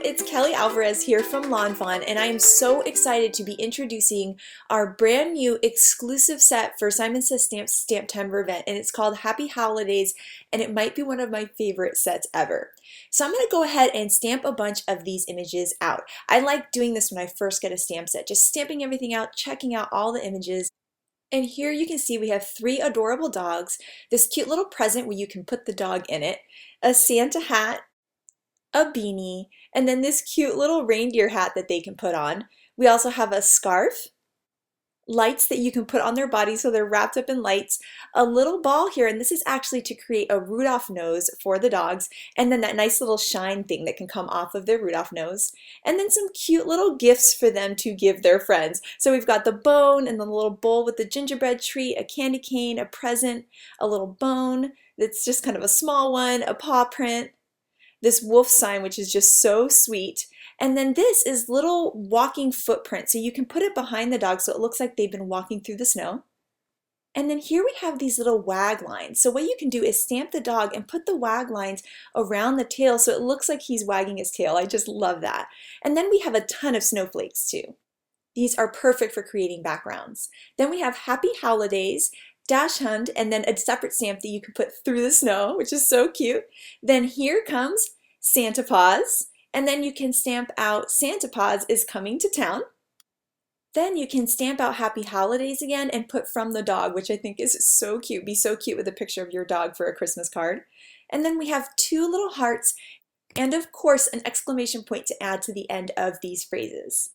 it's Kelly Alvarez here from Lawn Fawn, and I am so excited to be introducing our brand new exclusive set for Simon Says Stamp's STAMPtember event, and it's called Happy Holidays, and it might be one of my favorite sets ever. So I'm going to go ahead and stamp a bunch of these images out. I like doing this when I first get a stamp set, just stamping everything out, checking out all the images. And here you can see we have 3 adorable dogs, this cute little present where you can put the dog in it, a Santa hat, a beanie, and then this cute little reindeer hat that they can put on. We also have a scarf, lights that you can put on their body so they're wrapped up in lights, a little ball here, and this is actually to create a Rudolph nose for the dogs, and then that nice little shine thing that can come off of their Rudolph nose, and then some cute little gifts for them to give their friends. So we've got the bone and the little bowl with the gingerbread treat, a candy cane, a present, a little bone that's just kind of a small one, a paw print, this wolf sign, which is just so sweet. And then this is little walking footprints. So you can put it behind the dog so it looks like they've been walking through the snow. And then here we have these little wag lines. So what you can do is stamp the dog and put the wag lines around the tail so it looks like he's wagging his tail. I just love that. And then we have a ton of snowflakes too. These are perfect for creating backgrounds. Then we have Happy Howlidays, Dash Hunt, and then a separate stamp that you can put through the snow, which is so cute. Then here comes Santa Paws, and then you can stamp out Santa Paws is coming to town. Then you can stamp out Happy Holidays again and put from the dog, which I think is so cute. Be so cute with a picture of your dog for a Christmas card. And then we have 2 little hearts and of course an exclamation point to add to the end of these phrases.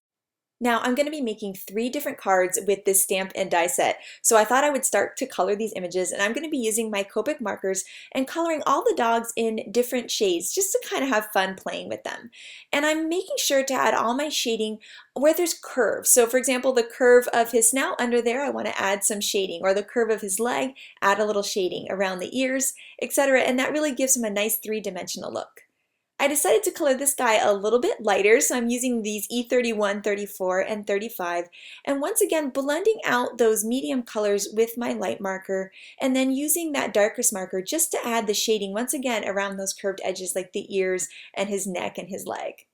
Now I'm going to be making 3 different cards with this stamp and die set, so I thought I would start to color these images, and I'm going to be using my Copic markers and coloring all the dogs in different shades just to kind of have fun playing with them. And I'm making sure to add all my shading where there's curves. So for example, the curve of his snout under there, I want to add some shading, or the curve of his leg, add a little shading around the ears, etc. And that really gives him a nice 3-dimensional look. I decided to color this guy a little bit lighter, so I'm using these E31, 34, and 35, and once again blending out those medium colors with my light marker, and then using that darkest marker just to add the shading once again around those curved edges like the ears and his neck and his leg.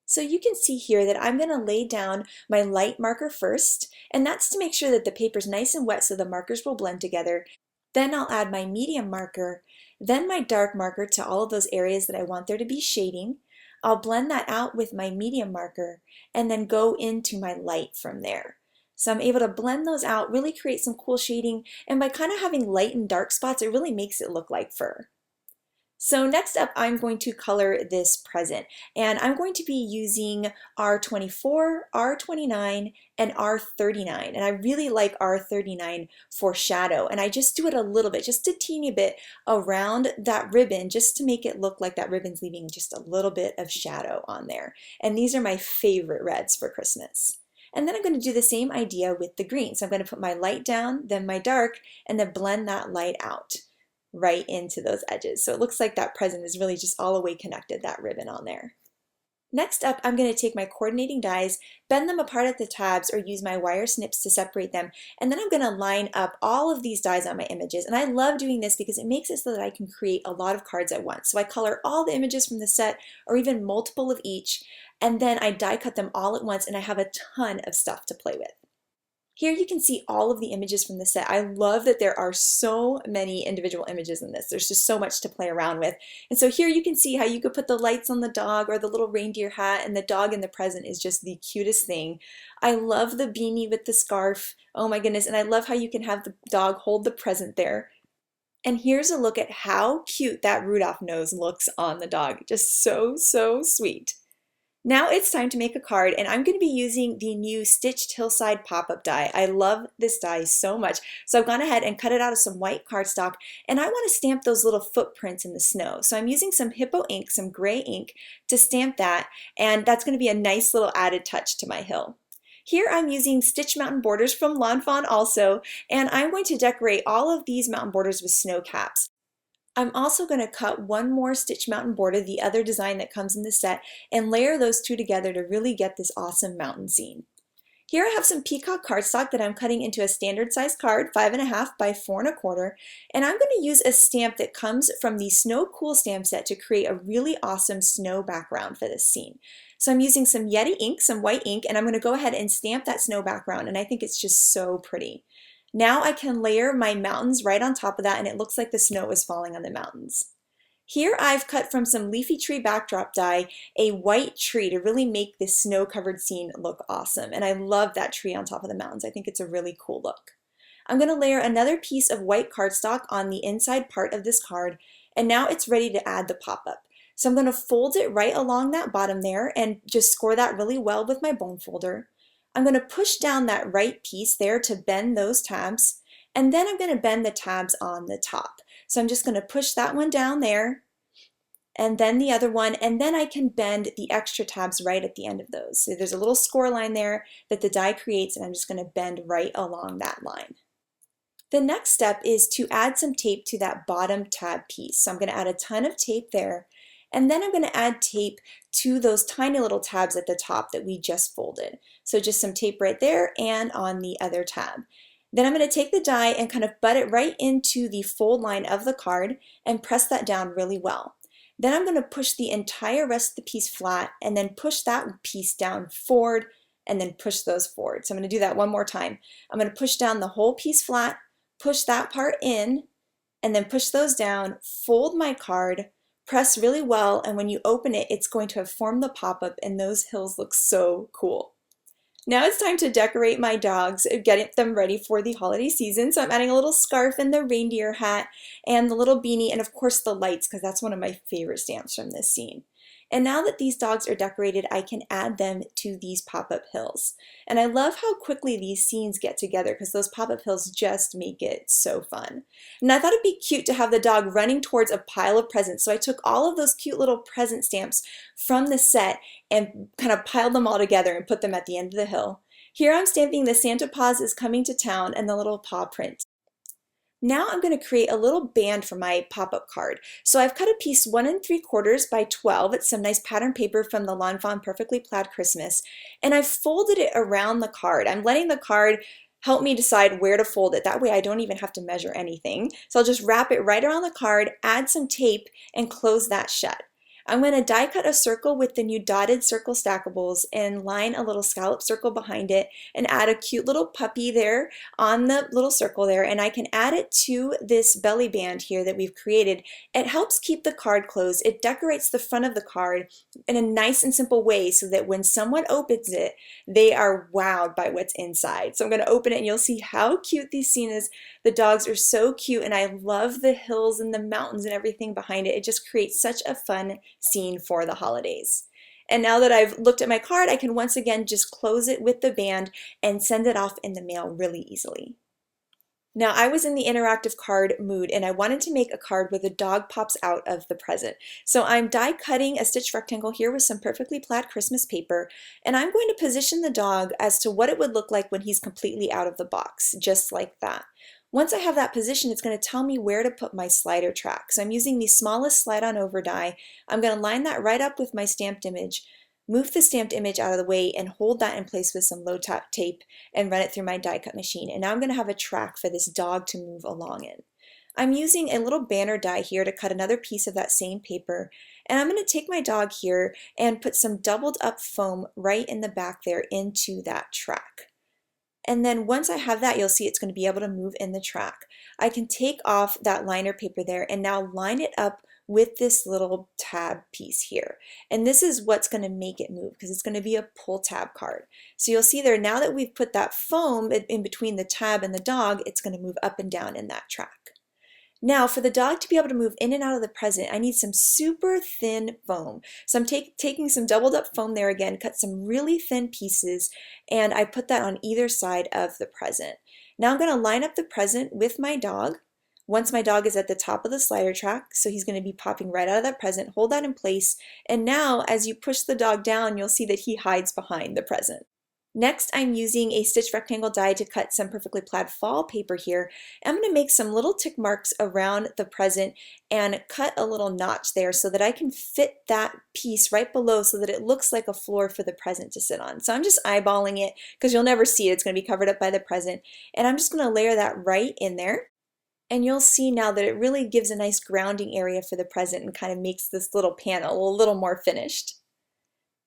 So you can see here that I'm going to lay down my light marker first, and that's to make sure that the paper's nice and wet so the markers will blend together. Then I'll add my medium marker, then my dark marker to all of those areas that I want there to be shading. I'll blend that out with my medium marker and then go into my light from there. So I'm able to blend those out, really create some cool shading, and by kind of having light and dark spots, it really makes it look like fur. So next up, I'm going to color this present, and I'm going to be using R24, R29, and R39, and I really like R39 for shadow, and I just do it a little bit, just a teeny bit around that ribbon, just to make it look like that ribbon's leaving just a little bit of shadow on there. And these are my favorite reds for Christmas. And then I'm going to do the same idea with the green. So I'm going to put my light down, then my dark, and then blend that light out right into those edges. So it looks like that present is really just all the way connected, that ribbon on there. Next up, I'm going to take my coordinating dies, bend them apart at the tabs, or use my wire snips to separate them, and then I'm going to line up all of these dies on my images. And I love doing this because it makes it so that I can create a lot of cards at once. So I color all the images from the set, or even multiple of each, and then I die cut them all at once, and I have a ton of stuff to play with. Here you can see all of the images from the set. I love that there are so many individual images in this. There's just so much to play around with. And so here you can see how you could put the lights on the dog or the little reindeer hat, and the dog in the present is just the cutest thing. I love the beanie with the scarf. Oh my goodness. And I love how you can have the dog hold the present there. And here's a look at how cute that Rudolph nose looks on the dog. Just so, so sweet. Now it's time to make a card, and I'm going to be using the new Stitched Hillside pop-up die. I love this die so much. So I've gone ahead and cut it out of some white cardstock, and I want to stamp those little footprints in the snow. So I'm using some Hippo ink, some gray ink, to stamp that, and that's going to be a nice little added touch to my hill. Here I'm using Stitch Mountain Borders from Lawn Fawn also, and I'm going to decorate all of these mountain borders with snow caps. I'm also going to cut one more Stitch Mountain border, the other design that comes in the set, and layer those 2 together to really get this awesome mountain scene. Here I have some peacock cardstock that I'm cutting into a standard size card, 5.5 by 4.25, and I'm going to use a stamp that comes from the Snow Cool stamp set to create a really awesome snow background for this scene. So I'm using some Yeti ink, some white ink, and I'm going to go ahead and stamp that snow background, and I think it's just so pretty. Now I can layer my mountains right on top of that, and it looks like the snow is falling on the mountains. Here I've cut from some leafy tree backdrop die a white tree to really make this snow-covered scene look awesome. And I love that tree on top of the mountains. I think it's a really cool look. I'm going to layer another piece of white cardstock on the inside part of this card, and now it's ready to add the pop-up. So I'm going to fold it right along that bottom there and just score that really well with my bone folder. I'm going to push down that right piece there to bend those tabs, and then I'm going to bend the tabs on the top. So I'm just going to push that one down there, and then the other one, and then I can bend the extra tabs right at the end of those. So there's a little score line there that the die creates, and I'm just going to bend right along that line. The next step is to add some tape to that bottom tab piece. So I'm going to add a ton of tape there, and then I'm going to add tape to those tiny little tabs at the top that we just folded. So just some tape right there and on the other tab. Then I'm going to take the die and kind of butt it right into the fold line of the card and press that down really well. Then I'm going to push the entire rest of the piece flat and then push that piece down forward and then push those forward. So I'm going to do that one more time. I'm going to push down the whole piece flat, push that part in, and then push those down, fold my card, press really well, and when you open it, it's going to have formed the pop-up, and those hills look so cool. Now it's time to decorate my dogs, get them ready for the holiday season. So I'm adding a little scarf and the reindeer hat and the little beanie and of course the lights, because that's one of my favorite stamps from this scene. And now that these dogs are decorated, I can add them to these pop-up hills. And I love how quickly these scenes get together because those pop-up hills just make it so fun. And I thought it'd be cute to have the dog running towards a pile of presents. So I took all of those cute little present stamps from the set and kind of piled them all together and put them at the end of the hill. Here I'm stamping the Santa Paws is coming to town and the little paw print. Now I'm going to create a little band for my pop-up card. So I've cut a piece 1 3/4 by 12. It's some nice pattern paper from the Lawn Fawn Perfectly Plaid Christmas. And I've folded it around the card. I'm letting the card help me decide where to fold it. That way I don't even have to measure anything. So I'll just wrap it right around the card, add some tape, and close that shut. I'm going to die cut a circle with the new dotted circle stackables and line a little scallop circle behind it and add a cute little puppy there on the little circle there, and I can add it to this belly band here that we've created. It helps keep the card closed. It decorates the front of the card in a nice and simple way so that when someone opens it, they are wowed by what's inside. So I'm going to open it and you'll see how cute this scene is. The dogs are so cute and I love the hills and the mountains and everything behind it. It just creates such a fun scene for the holidays. And now that I've looked at my card, I can once again just close it with the band and send it off in the mail really easily. Now I was in the interactive card mood and I wanted to make a card where the dog pops out of the present. So I'm die cutting a stitched rectangle here with some Perfectly Plaid Christmas paper, and I'm going to position the dog as to what it would look like when he's completely out of the box, just like that. Once I have that position, it's going to tell me where to put my slider track. So I'm using the smallest slide on over die. I'm going to line that right up with my stamped image, move the stamped image out of the way, and hold that in place with some low top tape and run it through my die cut machine. And now I'm going to have a track for this dog to move along in. I'm using a little banner die here to cut another piece of that same paper, and I'm going to take my dog here and put some doubled up foam right in the back there into that track. And then once I have that, you'll see it's going to be able to move in the track. I can take off that liner paper there and now line it up with this little tab piece here. And this is what's going to make it move because it's going to be a pull tab card. So you'll see there, now that we've put that foam in between the tab and the dog, it's going to move up and down in that track. Now for the dog to be able to move in and out of the present, I need some super thin foam. So I'm taking some doubled up foam there again, cut some really thin pieces, and I put that on either side of the present. Now I'm going to line up the present with my dog. Once my dog is at the top of the slider track, so he's going to be popping right out of that present, hold that in place, and now as you push the dog down, you'll see that he hides behind the present. Next, I'm using a stitch rectangle die to cut some perfectly plaid fall paper here. I'm going to make some little tick marks around the present and cut a little notch there so that I can fit that piece right below so that it looks like a floor for the present to sit on. So I'm just eyeballing it because you'll never see it. It's going to be covered up by the present. And I'm just going to layer that right in there. And you'll see now that it really gives a nice grounding area for the present and kind of makes this little panel a little more finished.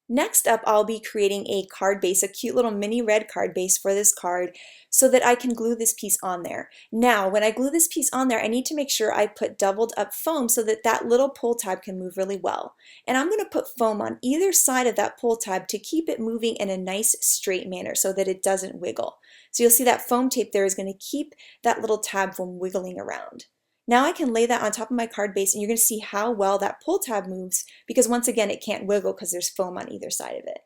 Next up, I'll be creating a card base, a cute little mini red card base for this card so that I can glue this piece on there. Now, when I glue this piece on there, I need to make sure I put doubled up foam so that that little pull tab can move really well. And I'm going to put foam on either side of that pull tab to keep it moving in a nice straight manner so that it doesn't wiggle. So you'll see that foam tape there is going to keep that little tab from wiggling around. Now I can lay that on top of my card base and you're going to see how well that pull tab moves because once again it can't wiggle because there's foam on either side of it.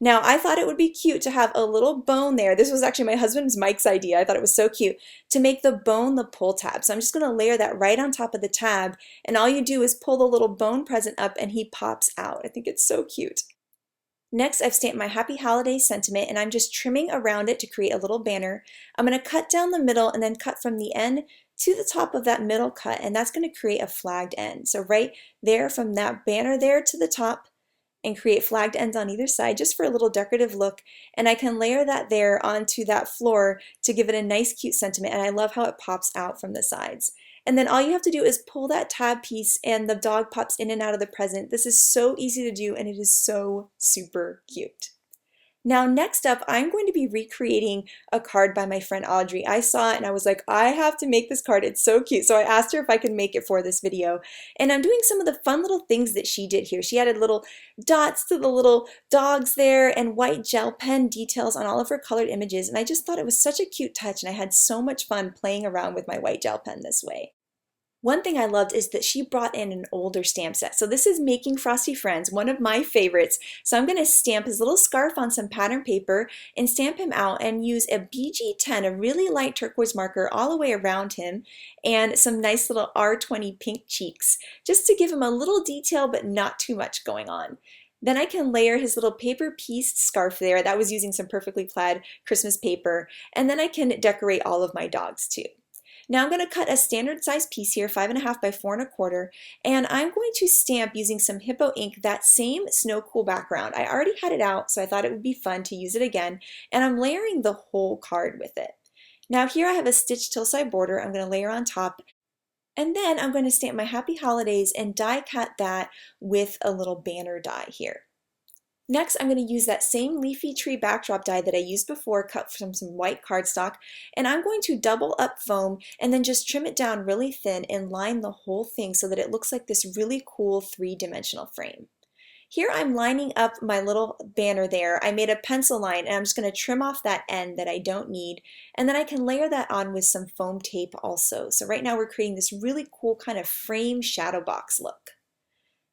Now I thought it would be cute to have a little bone there. This was actually my husband's Mike's idea. I thought it was so cute to make the bone the pull tab. So I'm just going to layer that right on top of the tab and all you do is pull the little bone present up and he pops out. I think it's so cute. Next, I've stamped my Happy Holidays sentiment and I'm just trimming around it to create a little banner. I'm going to cut down the middle and then cut from the end to the top of that middle cut, and that's going to create a flagged end. So right there from that banner there to the top and create flagged ends on either side just for a little decorative look, and I can layer that there onto that floor to give it a nice cute sentiment, and I love how it pops out from the sides. And then all you have to do is pull that tab piece and the dog pops in and out of the present. This is so easy to do and it is so super cute. Now next up, I'm going to be recreating a card by my friend Audrey. I saw it and I was like, I have to make this card. It's so cute. So I asked her if I could make it for this video. And I'm doing some of the fun little things that she did here. She added little dots to the little dogs there and white gel pen details on all of her colored images. And I just thought it was such a cute touch and I had so much fun playing around with my white gel pen this way. One thing I loved is that she brought in an older stamp set. So this is Making Frosty Friends, one of my favorites. So I'm going to stamp his little scarf on some pattern paper and stamp him out and use a BG10, a really light turquoise marker all the way around him and some nice little R20 pink cheeks just to give him a little detail but not too much going on. Then I can layer his little paper pieced scarf there. That was using some perfectly plaid Christmas paper. And then I can decorate all of my dogs too. Now I'm going to cut a standard size piece here, 5.5 by 4.25, and I'm going to stamp using some Hippo ink that same Snow Cool background. I already had it out, so I thought it would be fun to use it again, and I'm layering the whole card with it. Now here I have a stitched hillside border I'm going to layer on top, and then I'm going to stamp my Happy Holidays and die cut that with a little banner die here. Next, I'm going to use that same leafy tree backdrop die that I used before, cut from some white cardstock, and I'm going to double up foam and then just trim it down really thin and line the whole thing so that it looks like this really cool three-dimensional frame. Here I'm lining up my little banner there. I made a pencil line and I'm just going to trim off that end that I don't need, and then I can layer that on with some foam tape also. So right now we're creating this really cool kind of frame shadow box look.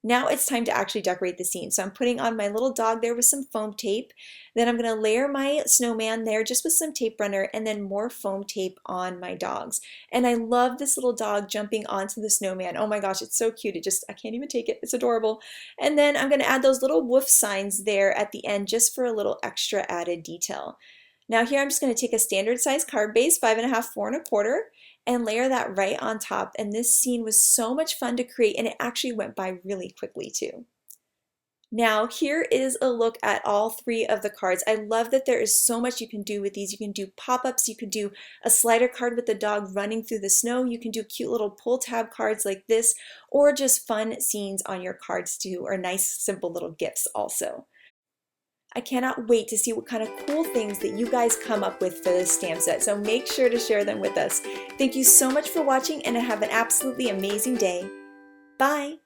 Now it's time to actually decorate the scene. So I'm putting on my little dog there with some foam tape. Then I'm going to layer my snowman there just with some tape runner and then more foam tape on my dogs. And I love this little dog jumping onto the snowman. Oh my gosh, it's so cute. I can't even take it. It's adorable. And then I'm going to add those little woof signs there at the end just for a little extra added detail. Now here I'm just going to take a standard size card base, 5.5, 4.25, and layer that right on top. And this scene was so much fun to create and it actually went by really quickly too. Now here is a look at all three of the cards. I love that there is so much you can do with these. You can do pop-ups, you can do a slider card with the dog running through the snow, you can do cute little pull tab cards like this, or just fun scenes on your cards too, or nice simple little gifts also. I cannot wait to see what kind of cool things that you guys come up with for this stamp set, so make sure to share them with us. Thank you so much for watching and have an absolutely amazing day. Bye!